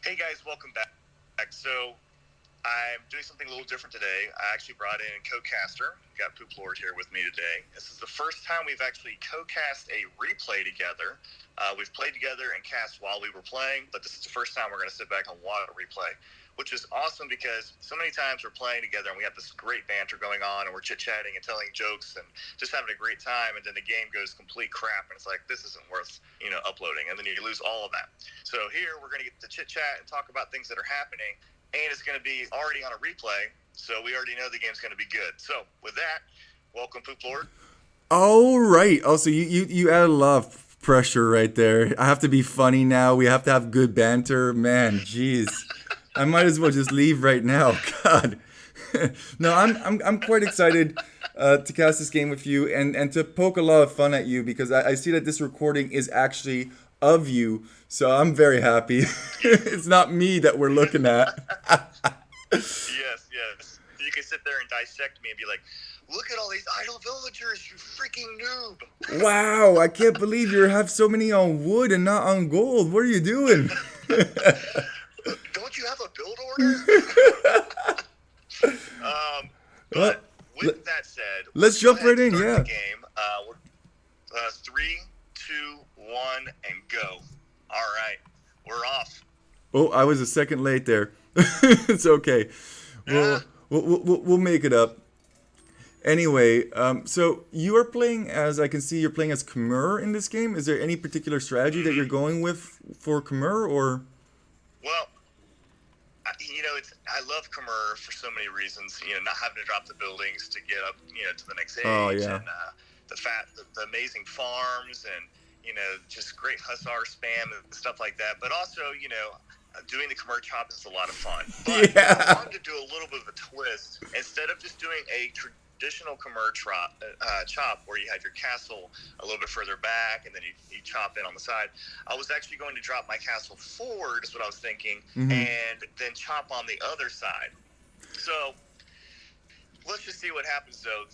Hey guys, welcome back. So I'm doing something a little different today. I actually brought in co-caster. Got Poop Lord here with me today. This is the first time we've actually co-cast a replay together. We've played together and cast while we were playing, but this is the first time we're going to sit back and watch a replay, which is awesome because so many times we're playing together and we have this great banter going on and we're chit-chatting and telling jokes and just having a great time, and then the game goes complete crap and it's like, this isn't worth, uploading, and then you lose all of that. So here we're going to get to chit-chat and talk about things that are happening, and it's going to be already on a replay, so we already know the game's going to be good. So with that, welcome Poop Lord. All right. Also, you added a lot of pressure right there. I have to be funny now. We have to have good banter. Man, jeez. I might as well just leave right now. God. No, I'm quite excited to cast this game with you and to poke a lot of fun at you because I see that this recording is actually of you. So I'm very happy. It's not me that we're looking at. Yes. You can sit there and dissect me and be like, look at all these idle villagers, you freaking noob. Wow, I can't believe you have so many on wood and not on gold. What are you doing? Don't you have a build order? Well, But with that said, let's jump right in, yeah. The game. We're 3, 2, 1, and go. All right, we're off. Oh, I was a second late there. It's okay. We'll make it up. Anyway, so you are playing as, I can see you're playing as Khmer in this game. Is there any particular strategy that you're going with for Khmer, or? Well, I love Khmer for so many reasons. Not having to drop the buildings to get up, to the next age, and the amazing farms, and just great hussar spam and stuff like that. But also, doing the Khmer chop is a lot of fun. But I wanted to do a little bit of a twist. Instead of just doing a traditional Khmer chop where you had your castle a little bit further back and then you chop in on the side, I was actually going to drop my castle forward, is what I was thinking, and then chop on the other side. So let's just see what happens, though.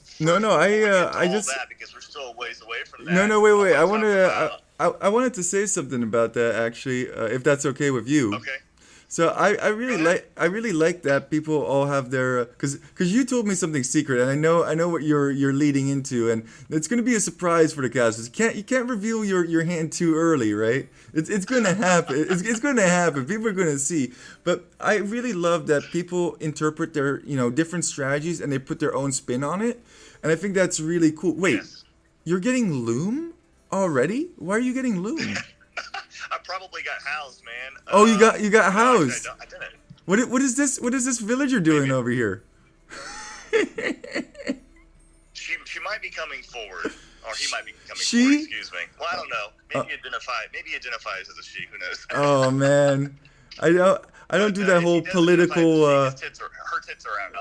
I just that because we're still a ways away from that. Wait. I wanted to say something about that actually, if that's okay with you. Okay. So I really like that people all have their because you told me something secret, and I know what you're leading into, and it's going to be a surprise for the casters. You can't reveal your hand too early, right? It's going to happen. It's going to happen. People are going to see. But I really love that people interpret their different strategies and they put their own spin on it, and I think that's really cool. Wait, yes. You're getting loom already? Why are you getting loom? I probably got housed, man. Oh, you got housed. I didn't. What is this villager doing over here? She might be coming forward, or he might be coming forward. Excuse me. Well, I don't know. Maybe he identifies as a she. Who knows? Oh man, I don't do that whole political. Her tits are out.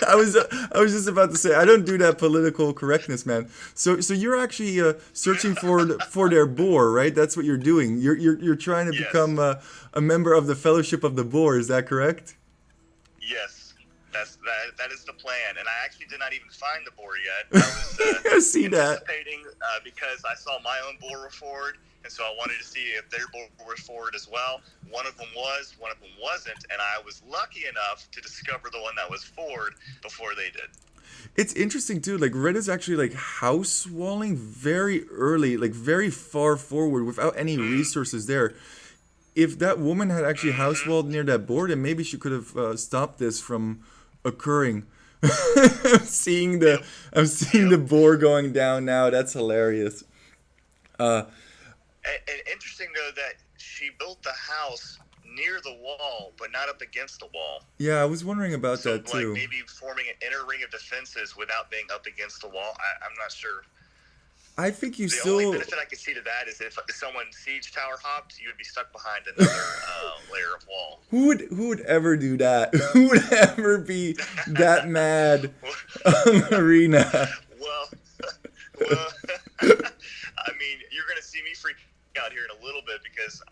I was just about to say I don't do that political correctness, man. So you're actually searching for their Boar, right? That's what you're doing. You're trying to become a member of the Fellowship of the Boar. Is that correct? Yes. That is the plan, and I actually did not even find the Boar yet. I was see that because I saw my own Boar forward, and so I wanted to see if their Boar was forward as well. One of them was, one of them wasn't, and I was lucky enough to discover the one that was forward before they did. It's interesting too. Like Red is actually like house walling very early, like very far forward without any resources there. If that woman had actually house walled near that board, then maybe she could have stopped this from occurring. I'm seeing the Boar going down now. That's hilarious. And interesting though that she built the house near the wall, but not up against the wall. Yeah, I was wondering about that too. Like maybe forming an inner ring of defenses without being up against the wall. I'm not sure. I think the only benefit I could see to that is if someone siege tower hopped, you would be stuck behind another layer of wall. Who would ever do that? Who would ever be that mad arena? Well, I mean, you're going to see me freak out here in a little bit because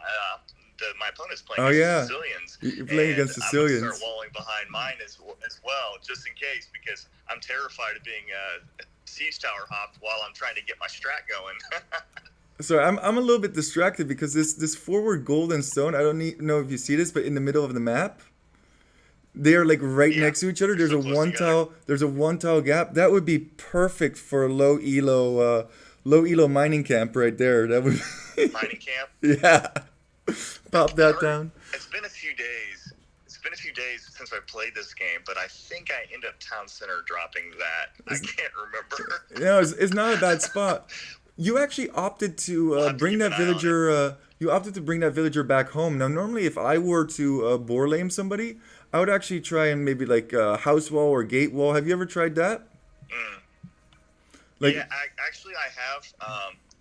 my opponent's playing against Sicilians. You're playing against Sicilians. I'm going to start walling behind mine as well, just in case, because I'm terrified of being siege tower hopped while I'm trying to get my strat going. Sorry, I'm a little bit distracted because this forward golden stone. I don't know if you see this, but in the middle of the map, they are like right Yeah, next to each other. they're so close together. There's a one tile gap. That would be perfect for a low elo mining camp right there. That would, Mining camp. yeah. Pop that Or down. it's been a few days. It's been a few days since I played this game, but I think I ended up town center dropping that. I can't remember. No, it's not a bad spot. You actually opted to We'll have to bring keep an that eye on it. villager. You opted to bring that villager back home. Now, normally, if I were to boar lame somebody, I would actually try and maybe like house wall or gate wall. Have you ever tried that? Mm. Like, Yeah, actually, I have.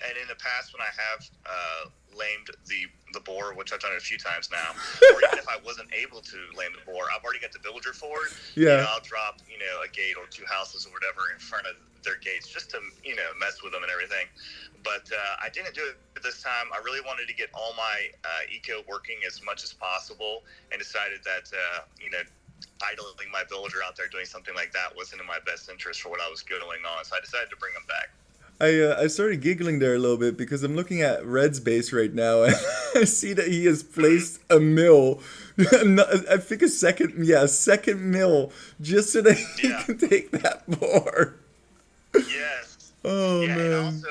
And in the past, when I have lamed the boar, which I've done it a few times now, or even if I wasn't able to lame the boar, I've already got the villager forward. yeah. I'll drop a gate or two houses or whatever in front of their gates just to mess with them and everything. But I didn't do it this time. I really wanted to get all my eco working as much as possible, and decided that idling my villager out there doing something like that wasn't in my best interest for what I was going on. So I decided to bring them back. I started giggling there a little bit because I'm looking at Red's base right now and I see that he has placed a mill. I think a second mill just so that he Yeah. can take that board. Yes. Oh Yeah, and man. also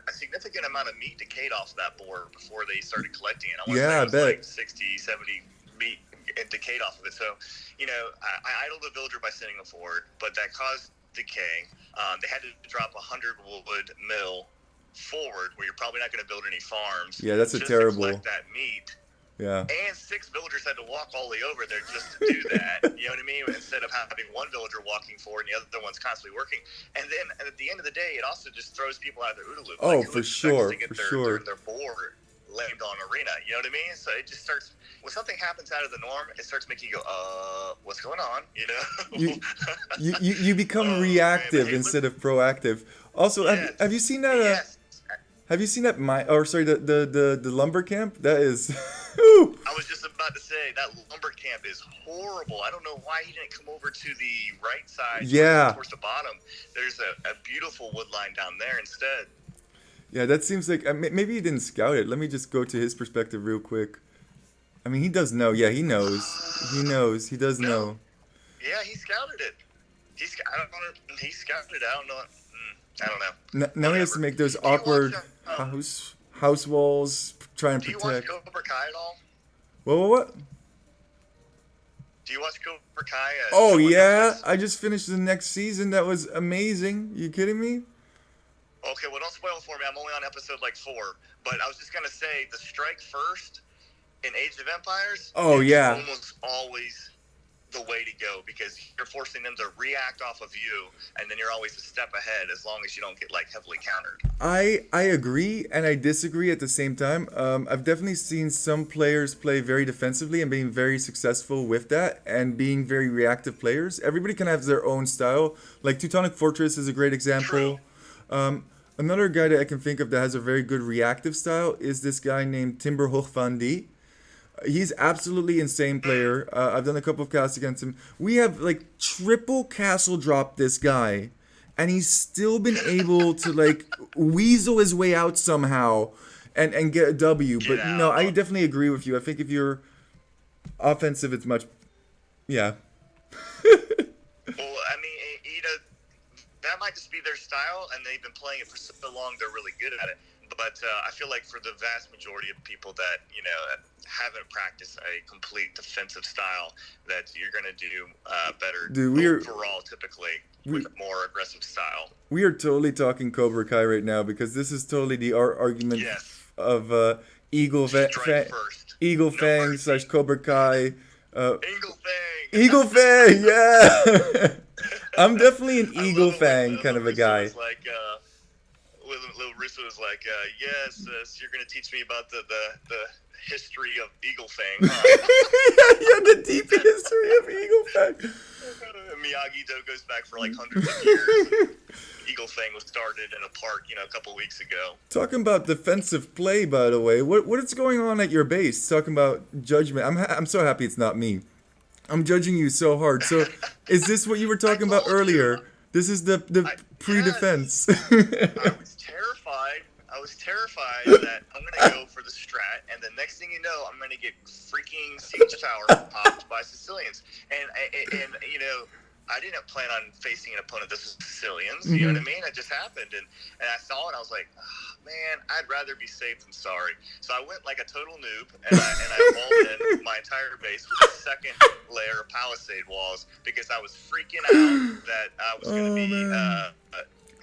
a significant amount of meat decayed off that board before they started collecting it. I want to say Yeah, it I was bet. like 60, 70 meat it decayed off of it. So, I idled the villager by sending them forward, but that caused decay. They had to drop 100 wood mill forward, where you're probably not going to build any farms. Yeah, that's a just terrible. to collect that meat. Yeah. And 6 villagers had to walk all the way over there just to do that. You know what I mean? Instead of having one villager walking forward and the other one's constantly working. And then at the end of the day, it also just throws people out of their OODA loop. Oh, who for expects sure, to get for their, sure. their board lamed on arena. You know what I mean? So it just starts, when something happens out of the norm, it starts making you go, what's going on? You become reactive instead of proactive. Also, Yes. have you seen that? Yes. Have you seen that? The lumber camp. That is. Whew. I was just about to say that lumber camp is horrible. I don't know why he didn't come over to the right side. Yeah. Towards the bottom. There's a beautiful wood line down there instead. Yeah, that seems like maybe he didn't scout it. Let me just go to his perspective real quick. I mean, he does know. Yeah, he knows. He knows. He does know. Yeah, he scouted it. He scouted it. I don't know. I don't know. Now he has to make those awkward house walls, try and Do you protect. watch Cobra Kai at all? What? Do you watch Cobra Kai? Oh yeah, I just finished the next season. That was amazing. You kidding me? Okay, well, don't spoil it for me. I'm only on episode 4. But I was just going to say, the strike first in Age of Empires Oh, is yeah. almost always the way to go, because you're forcing them to react off of you, and then you're always a step ahead as long as you don't get heavily countered. I agree and I disagree at the same time. I've definitely seen some players play very defensively and being very successful with that and being very reactive players. Everybody can have their own style. Like Teutonic Fortress is a great example. Another guy that I can think of that has a very good reactive style is this guy named Timbrhoggvandi. He's absolutely insane player. I've done a couple of casts against him. We have triple castle drop this guy, and he's still been able to weasel his way out somehow and get a W. But no, I definitely agree with you. I think if you're offensive, it's much, yeah. Well, I mean, that might just be their style, and they've been playing it for so long, they're really good at it. But I feel like for the vast majority of people that, haven't practiced a complete defensive style, that you're going to do better overall, typically, with a more aggressive style. We are totally talking Cobra Kai right now because this is totally the argument of Eagle Fang / Cobra Kai. Eagle Fang, yeah! I'm definitely an Eagle Fang kind of a guy. Little Russo was like, yes, you're going to teach me about the history of Eagle Fang. Yeah, the deep history of Eagle Fang. Miyagi-Do goes back for hundreds of years. Eagle Fang was started in a park, a couple weeks ago. Talking about defensive play, by the way, what is going on at your base? Talking about judgment. I'm so happy it's not me. I'm judging you so hard. So, is this what you were talking about earlier? This is the pre-defense. I was terrified. I was terrified that I'm gonna go for the strat, and the next thing you know, I'm gonna get freaking siege tower popped by Sicilians, and you know. I didn't plan on facing an opponent that was Sicilians. You know what I mean? It just happened, and I saw it. I was like, oh, man, I'd rather be safe than sorry. So I went like a total noob, and I walled in my entire base with a second layer of palisade walls because I was freaking out that I was going to be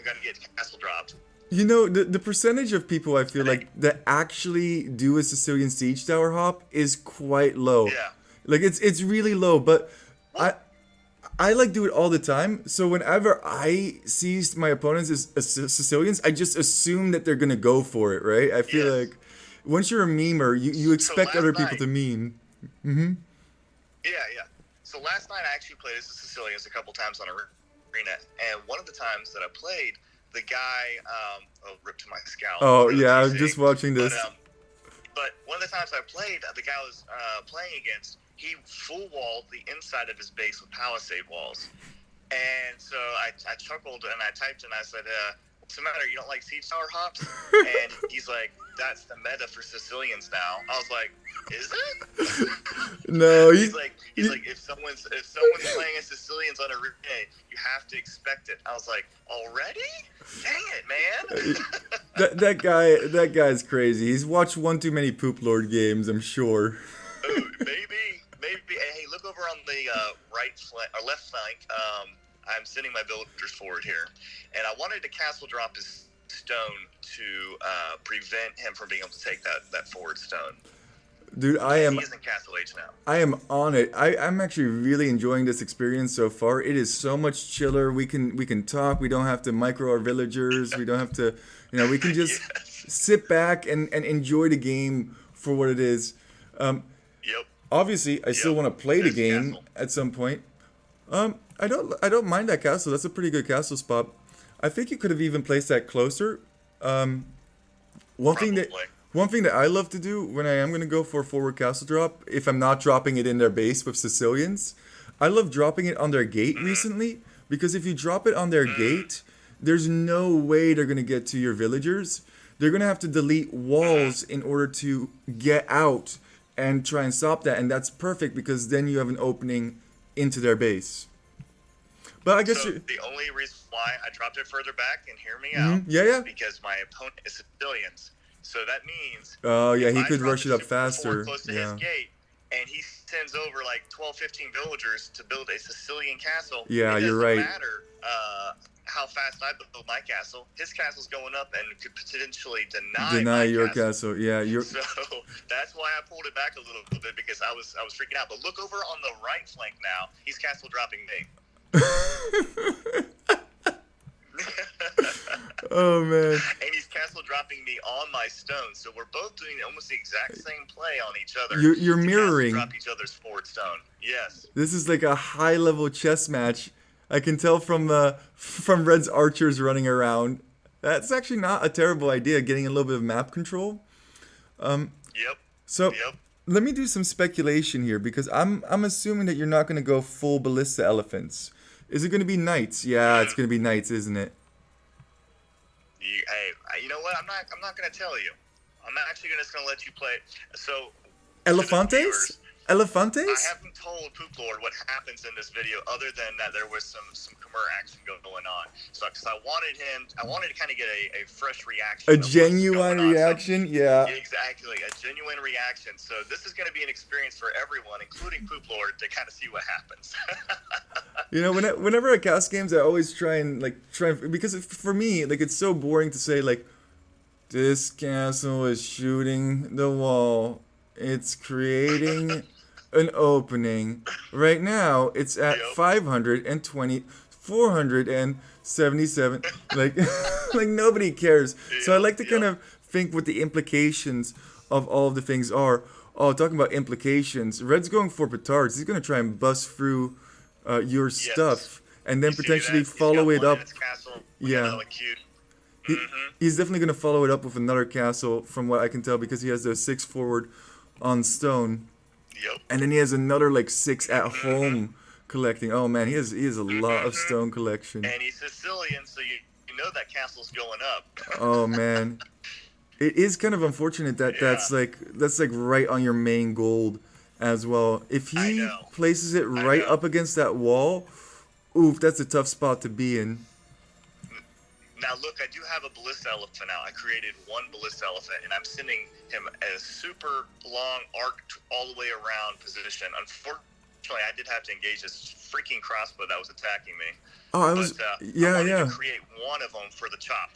going to get castle dropped. You know, the percentage of people I feel like that actually do a Sicilian siege tower hop is quite low. Yeah. Like it's really low, but I like do it all the time. So whenever I see my opponents as Sicilians, I just assume that they're gonna go for it, right? I feel like once you're a memer, you expect other people to meme. Mm-hmm. Yeah. So last night I actually played as the Sicilians a couple times on arena, and one of the times that I played, the guy, rip to my scalp. Oh yeah, I'm just watching this. But one of the times I played, the guy I was playing against, he full walled the inside of his base with palisade walls. And so I chuckled and I typed and I said, what's the matter? You don't like siege tower hops? And he's like, that's the meta for Sicilians now. I was like, is it? No, he's like, if someone's playing as Sicilians on arena, you have to expect it. I was like, already? Dang it, man. that guy's crazy. He's watched one too many Poop Lord games, I'm sure. Ooh, maybe. Hey, look over on the right flank or left flank. I'm sending my villagers forward here, and I wanted to castle drop his stone to prevent him from being able to take that forward stone. Dude, He's in Castle H now. I am on it. I'm actually really enjoying this experience so far. It is so much chiller. We can talk. We don't have to micro our villagers. We don't have to, we can just sit back and enjoy the game for what it is. Yep. Obviously, I still want to play the game at some point. I don't mind that castle. That's a pretty good castle spot. I think you could have even placed that closer. One thing that I love to do when I am going to go for a forward castle drop, if I'm not dropping it in their base with Sicilians, I love dropping it on their gate recently, because if you drop it on their gate, there's no way they're going to get to your villagers. They're going to have to delete walls in order to get out and try and stop that, and that's perfect because then you have an opening into their base. But I guess the only reason why I dropped it further back, and hear me out, is because my opponent is Sicilians. So that means he could rush it up faster. Close to his gate, and he sends over like 12, 15 villagers to build a Sicilian castle. Yeah, you're right. It doesn't matter how fast I build my castle. His castle's going up and could potentially deny your castle. Yeah, So that's why I pulled it back a little bit, because I was freaking out. But look over on the right flank now. He's castle dropping me. Oh man. And he's castle dropping me on my stone, so we're both doing almost the exact same play on each other. You're mirroring. Drop each other's forward stone. Yes. This is like a high level chess match. I can tell from Red's archers running around. That's actually not a terrible idea, getting a little bit of map control. Yep. So let me do some speculation here, because I'm assuming that you're not going to go full ballista elephants. Is it going to be knights? Yeah, it's going to be knights, isn't it? Hey, you know what? I'm not going to tell you. I'm actually just going to let you play. So, Elefantes? Elefantes? I haven't told Poop Lord what happens in this video, other than that there was some khmer action going on. So, because I wanted to kind of get a fresh reaction. A genuine reaction? Yeah. Exactly, a genuine reaction. So this is going to be an experience for everyone, including Poop Lord, to kind of see what happens. Whenever I cast games, I always try because for me, it's so boring to say this castle is shooting the wall. It's creating an opening. Right now, it's at 520, 477. Like nobody cares. So I like to kind of think what the implications of all of the things are. Oh, talking about implications. Red's going for petards. He's going to try and bust through your stuff and then potentially follow it up. He's definitely going to follow it up with another castle, from what I can tell, because he has those 6 forward on stone. Yep. And then he has another 6 at home collecting. Oh man, he has a lot of stone collection. And he's Sicilian, so you know that castle's going up. Oh man. It is kind of unfortunate that Yeah, that's like right on your main gold as well. If I he know. places it I right know. up against that wall, oof, that's a tough spot to be in. Now, look, I do have a ballista elephant now. I created one ballista elephant, and I'm sending him a super long arc all the way around position. Unfortunately, I did have to engage this freaking crossbow that was attacking me. Oh, I But was I yeah, wanted to yeah. create one of them for the chop.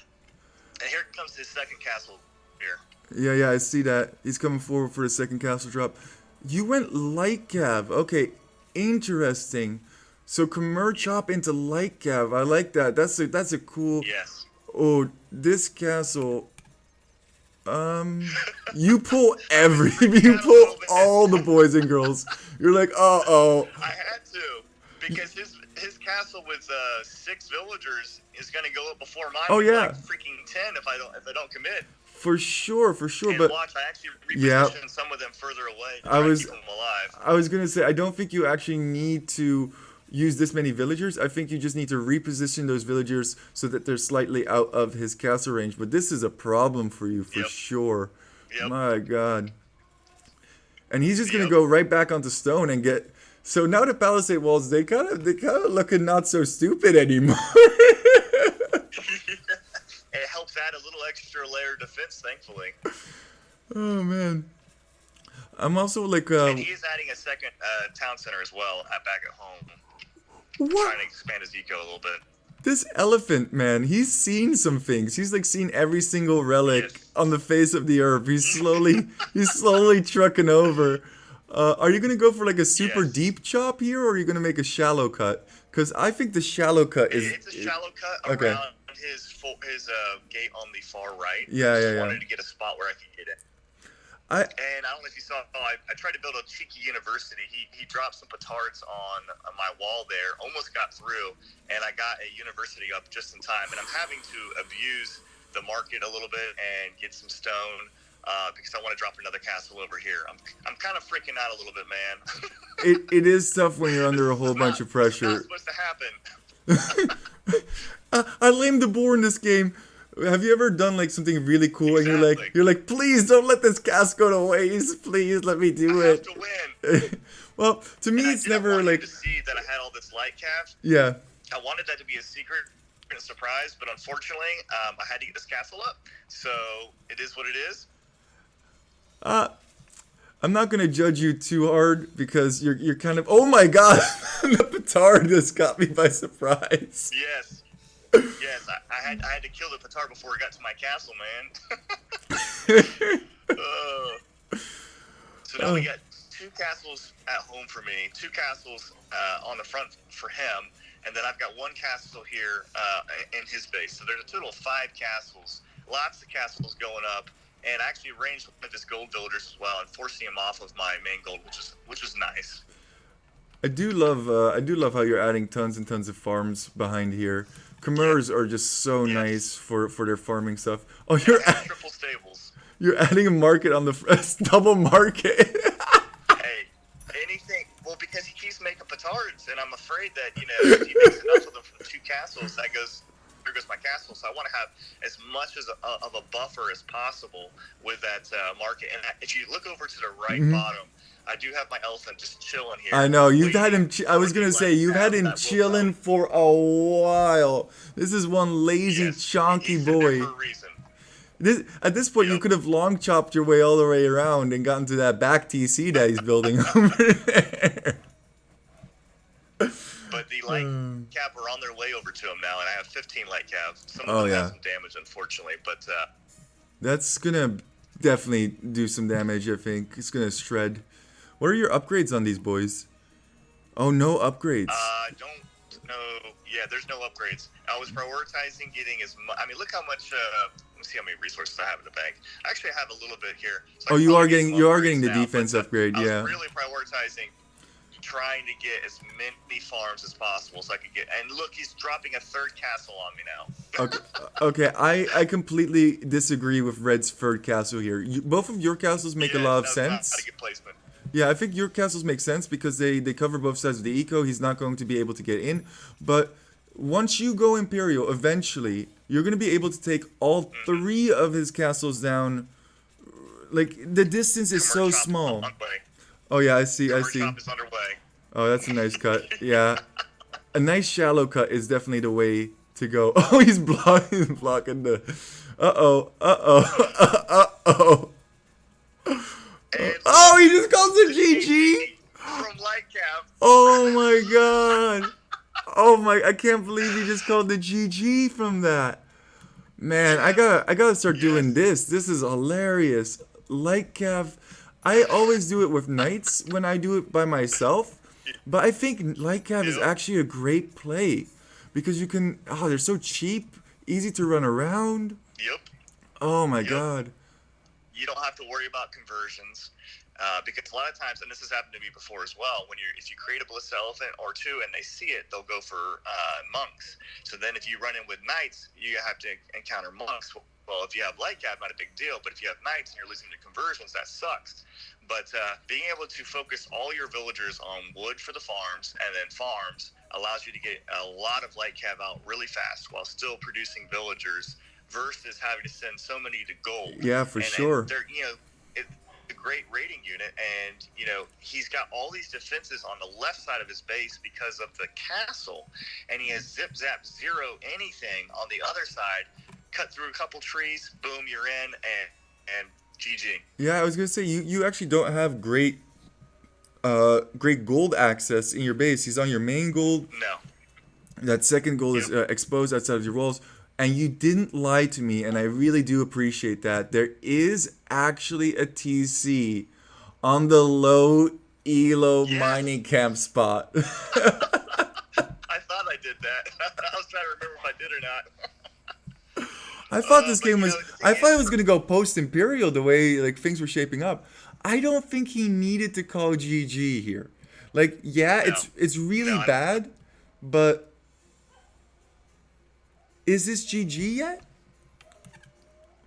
And here comes his second castle here. Yeah, yeah, I see that. He's coming forward for the second castle drop. You went light cav. Okay, interesting. So Khmer chop into light cav. I like that. That's a cool. Yes. Oh, this castle. You pull I was every. freaking You out a little pull bit. all the boys and girls. You're like, oh. I had to, because his castle with 6 villagers is going to go up before mine Oh with yeah, like freaking 10 if I don't commit. for sure, for sure. And But watch, I actually yeah, repositioned some of them further away to I try to was keep them alive. I was gonna say I don't think you actually need to use this many villagers. I think you just need to reposition those villagers so that they're slightly out of his castle range. But this is a problem for you for Yep. sure. Yep. My God. And he's just gonna Yep. go right back onto stone and get. So now the palisade walls, they kind of looking not so stupid anymore. It helps add a little extra layer of defense, thankfully. Oh man. I'm also like And he is adding a second town center as well back at home, what? trying to expand his eco a little bit. This elephant man, he's seen some things. He's like seen every single relic Yes. on the face of the earth. He's slowly trucking over. Are you gonna go for like a super Yes. deep chop here, or are you gonna make a shallow cut? Because I think the shallow cut is. It's a shallow cut okay. around his gate on the far right. Yeah, I yeah, just yeah. wanted to get a spot where I could get it. I And I don't know if you saw, I tried to build a cheeky university. He dropped some petards on my wall there, almost got through, and I got a university up just in time. And I'm having to abuse the market a little bit and get some stone because I want to drop another castle over here. I'm kind of freaking out a little bit, man. it is tough when you're under a whole bunch of This is not pressure. supposed to happen. I lamed the boar in this game. Have you ever done like something really cool and Exactly. you're like, please don't let this cast go to waste. Please let me do I have it. to win. Well, to me, And I it's didn't never want like, him to see that I had all this light calves. yeah. I wanted that to be a secret and a surprise, but unfortunately, I had to get this castle up. So it is what it is. I'm not gonna judge you too hard because you're kind of. Oh my God, the petard just got me by surprise. Yes, yes. I had to kill the petard before it got to my castle, man. So now we got 2 castles at home for me, 2 castles on the front for him, and then I've got 1 castle here in his base. So there's a total of 5 castles. Lots of castles going up. And I actually arranged one of his gold villagers as well and forcing him off of my main gold, which was nice. I do love how you're adding tons and tons of farms behind here. Khmers are just so Yes. nice for their farming stuff. Oh, I have triple stables. you're adding a market on the double market. Hey, anything. Well, because he keeps making petards, and I'm afraid that if he makes enough of them from 2 castles, there goes my castle. So I want to have as much of a buffer as possible with that market. And if you look over to the right bottom, I do have my elephant just chilling here. I know you've had him. waiting I was for the gonna say light you've had path him that will chilling come. for a while. This is one lazy, Yes, chonky he's in there boy. for a reason. At this point, you Yep. could have long chopped your way all the way around and gotten to that back TC that he's building over there. But the light cap are on their way over to him now, and I have 15 light caps. Some Oh, of them yeah. have some damage, unfortunately, but That's gonna definitely do some damage. I think it's gonna shred. What are your upgrades on these boys? Oh, no upgrades. I don't know. Yeah, there's no upgrades. I was prioritizing getting as much. I mean, look how much. Let me see how many resources I have in the bank. Actually, I have a little bit here. So I Oh, can you probably are get getting some you are upgrades getting the now, defense but, upgrade. I was Yeah. really prioritizing trying to get as many farms as possible so I could get. And look, he's dropping a 3rd castle on me now. Okay, okay. I completely disagree with Red's 3rd castle here. Both of your castles make a lot of That's sense. not a good placement. Yeah, I think your castles make sense because they cover both sides of the eco. He's not going to be able to get in. But once you go Imperial, eventually, you're going to be able to take all three of his castles down. Like, the distance is so small. Oh, yeah, I see. Chop is underway. Oh, that's a nice cut. Yeah. A nice shallow cut is definitely the way to go. Oh, he's blocking the... Uh-oh. Oh, he just calls it GG! From Lightcap. Oh, my God. Oh, my... I can't believe he just called the GG from that. Man, I gotta start doing this. This is hilarious. Lightcap... I always do it with knights when I do it by myself. But I think Lightcap is actually a great play. Because you can... Oh, they're so cheap. Easy to run around. Yep. Oh, my God. You don't have to worry about conversions. Because a lot of times, and this has happened to me before as well, if you create a ballista elephant or two and they see it, they'll go for monks. So then if you run in with knights, you have to encounter monks. Well, if you have Lightcap, not a big deal. But if you have knights and you're losing to conversions, that sucks. But being able to focus all your villagers on wood for the farms and then farms allows you to get a lot of Lightcap out really fast while still producing villagers versus having to send so many to gold. Yeah, for sure. And they're, it's a great raiding unit, and he's got all these defenses on the left side of his base because of the castle, and he has zip zap zero anything on the other side. Cut through a couple trees, boom, you're in, and GG. Yeah, I was gonna say you actually don't have great gold access in your base. He's on your main gold. No. That second gold is exposed outside of your walls. And you didn't lie to me, and I really do appreciate that. There is actually a TC on the low elo mining camp spot. I thought I did that. I was trying to remember if I did or not. I thought this game was... I thought it was going to go post-Imperial the way like things were shaping up. I don't think he needed to call GG here. Like, it's really bad, but... Is this GG yet?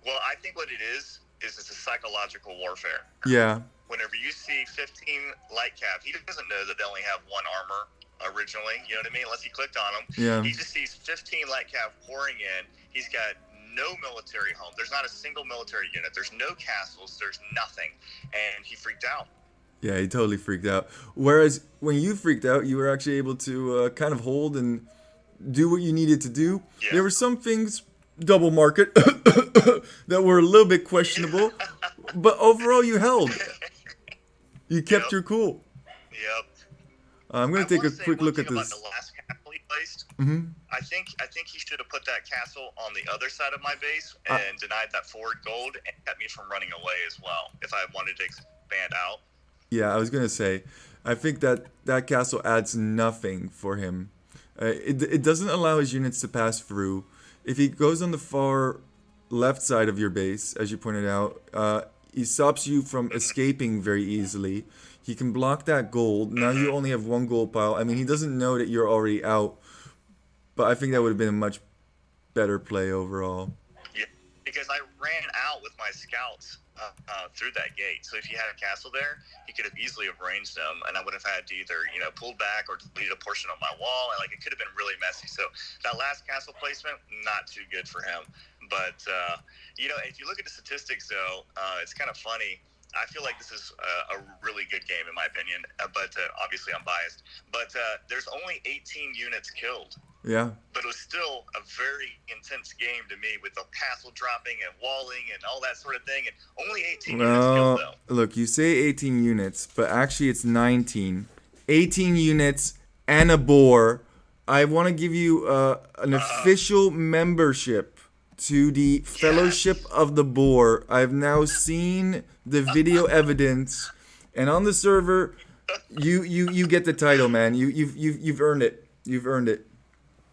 Well, I think what it is it's a psychological warfare. Yeah. Whenever you see 15 Lightcap, he doesn't know that they only have one armor originally. You know what I mean? Unless he clicked on them. Yeah. He just sees 15 Lightcap pouring in. He's got no military home. There's not a single military unit. There's no castles. There's nothing. And he freaked out. Yeah, he totally freaked out. Whereas when you freaked out, you were actually able to kind of hold and... do what you needed to do. Yeah. There were some things, double market, that were a little bit questionable, but overall you held. You kept your cool. Yep. I'm going to take a quick look at this. About the last castle he placed. Mm-hmm. I think he should have put that castle on the other side of my base and denied that forward gold and kept me from running away as well if I wanted to expand out. Yeah, I was going to say, I think that castle adds nothing for him. It doesn't allow his units to pass through. If he goes on the far left side of your base, as you pointed out, he stops you from escaping very easily. He can block that gold. Now you only have one gold pile. I mean, he doesn't know that you're already out. But I think that would have been a much better play overall. Yeah, because I ran out with my scouts through that gate. So if he had a castle there, he could have easily arranged them, and I would have had to either pull back or delete a portion of my wall, and like it could have been really messy. So that last castle placement, not too good for him. But if you look at the statistics though, it's kind of funny. I feel like this is a really good game in my opinion, but obviously I'm biased. But there's only 18 units killed. Yeah. But it was still a very intense game to me with the castle dropping and walling and all that sort of thing. And only 18 units killed, though. Look, you say 18 units, but actually it's 19. 18 units and a boar. I want to give you an official membership to the Fellowship of the Boar. I've now seen the video evidence, and on the server, you get the title, man. You've earned it. You've earned it.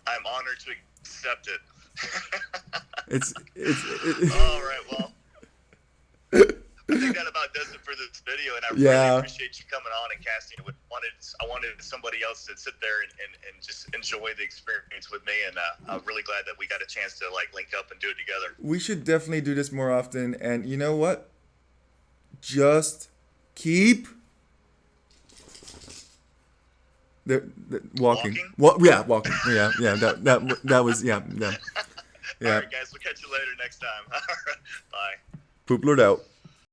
I'm honored to accept it. It's all right. Well, I think that about does it for this video, and I really appreciate you coming on and casting it. I wanted somebody else to sit there and just enjoy the experience with me, and I'm really glad that we got a chance to link up and do it together. We should definitely do this more often, and you know what? Just keep the walking. Walking? Walking. Yeah. That was. All Yeah. right, guys. We'll catch you later next time. All right. Bye. Poop Lord out.